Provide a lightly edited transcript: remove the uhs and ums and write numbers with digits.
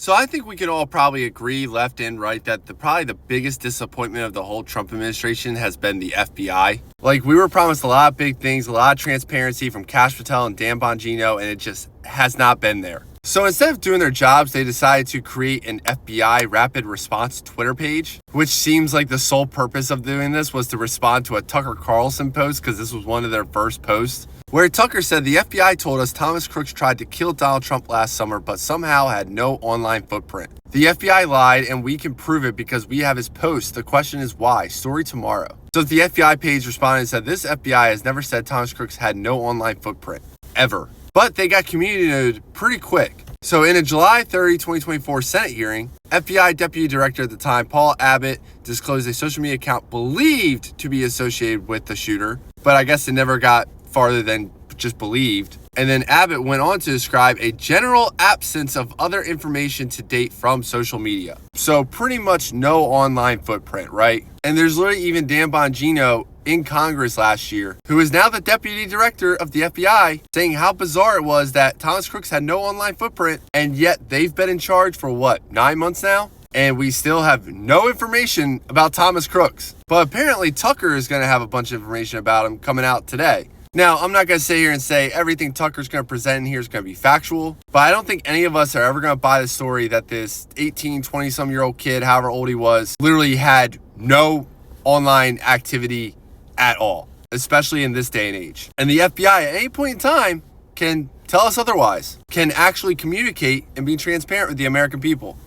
So I think we can all probably agree, left and right, that probably the biggest disappointment of the whole Trump administration has been the FBI. Like, we were promised a lot of big things, a lot of transparency from Kash Patel and Dan Bongino, and it just has not been there. So instead of doing their jobs, they decided to create an FBI rapid response Twitter page, which seems like the sole purpose of doing this was to respond to a Tucker Carlson post, because this was one of their first posts, where Tucker said the FBI told us Thomas Crooks tried to kill Donald Trump last summer, but somehow had no online footprint. The FBI lied, and we can prove it because we have his post. The question is why? Story tomorrow. So the FBI page responded and said this FBI has never said Thomas Crooks had no online footprint, ever. But they got community noted pretty quick. So in a July 30, 2024 Senate hearing, FBI Deputy Director at the time, Paul Abbott, disclosed a social media account believed to be associated with the shooter, but I guess it never got farther than just believed. And then Abbott went on to describe a general absence of other information to date from social media. So pretty much no online footprint, right? And there's literally even Dan Bongino in Congress last year, who is now the deputy director of the FBI, saying how bizarre it was that Thomas Crooks had no online footprint, and yet they've been in charge for 9 months now? And we still have no information about Thomas Crooks. But apparently Tucker is going to have a bunch of information about him coming out today. Now, I'm not going to sit here and say everything Tucker's going to present in here is going to be factual, but I don't think any of us are ever going to buy the story that this 18, 20-some-year-old kid, however old he was, literally had no online activity at all, especially in this day and age. And the FBI at any point in time can tell us otherwise, can actually communicate and be transparent with the American people.